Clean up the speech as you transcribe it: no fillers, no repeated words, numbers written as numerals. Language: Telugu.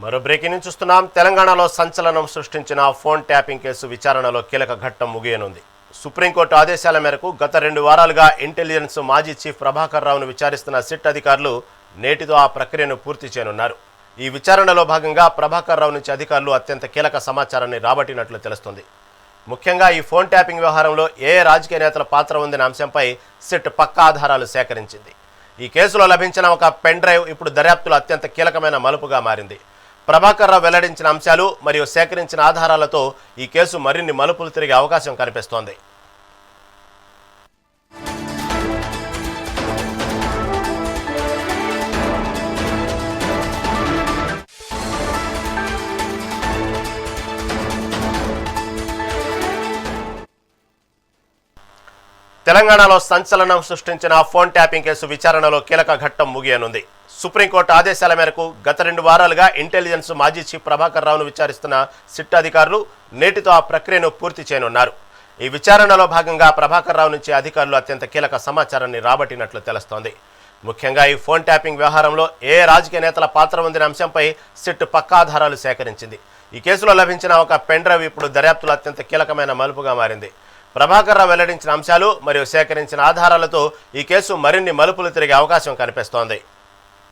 మరో బ్రేకింగ్ న్యూస్ చూస్తున్నాం. తెలంగాణలో సంచలనం సృష్టించిన ఫోన్ ట్యాపింగ్ కేసు విచారణలో కీలక ఘట్టం ముగియనుంది. సుప్రీంకోర్టు ఆదేశాల మేరకు గత 2 వారాలుగా ఇంటెలిజెన్స్ మాజీ చీఫ్ ప్రభాకర్ రావును విచారిస్తున్న సిట్ అధికారులు నేటితో ఆ ప్రక్రియను పూర్తి చేయనున్నారు. ఈ విచారణలో భాగంగా ప్రభాకర్ రావు నుంచి అధికారులు అత్యంత కీలక సమాచారాన్ని రాబట్టినట్లు తెలుస్తోంది. ముఖ్యంగా ఈ ఫోన్ ట్యాపింగ్ వ్యవహారంలో ఏ రాజకీయ నేతల పాత్ర ఉందనే అంశంపై సిట్ పక్కా ఆధారాలు సేకరించింది. ఈ కేసులో లభించిన ఒక పెన్ డ్రైవ్ ఇప్పుడు దర్యాప్తులో అత్యంత కీలకమైన మలుపుగా మారింది. ప్రభాకర్ రావు వెల్లడించిన అంశాలు మరియు సేకరించిన ఆధారాలతో ఈ కేసు మరిన్ని మలుపులు తిరిగే అవకాశం కనిపిస్తోంది. తెలంగాణలో సంచలనం సృష్టించిన ఫోన్ ట్యాపింగ్ కేసు విచారణలో కీలక ఘట్టం ముగియనుంది. సుప్రీంకోర్టు ఆదేశాల మేరకు గత 2 వారాలుగా ఇంటెలిజెన్స్ మాజీ చీఫ్ ప్రభాకర్ రావును విచారిస్తున్న సిట్ అధికారులు నేటితో ఆ ప్రక్రియను పూర్తి చేయనున్నారు. ఈ విచారణలో భాగంగా ప్రభాకర్ రావు నుంచి అధికారులు అత్యంత కీలక సమాచారాన్ని రాబట్టినట్లు తెలుస్తోంది. ముఖ్యంగా ఈ ఫోన్ ట్యాపింగ్ వ్యవహారంలో ఏ రాజకీయ నేతల పాత్ర ఉందనే అంశంపై సిట్ పక్కా ఆధారాలు సేకరించింది. ఈ కేసులో లభించిన ఒక పెన్ డ్రైవ్ ఇప్పుడు దర్యాప్తులో అత్యంత కీలకమైన మలుపుగా మారింది. ప్రభాకర్ రావు వెల్లడించిన అంశాలు మరియు సేకరించిన ఆధారాలతో ఈ కేసు మరిన్ని మలుపులు తిరిగే అవకాశం కనిపిస్తోంది.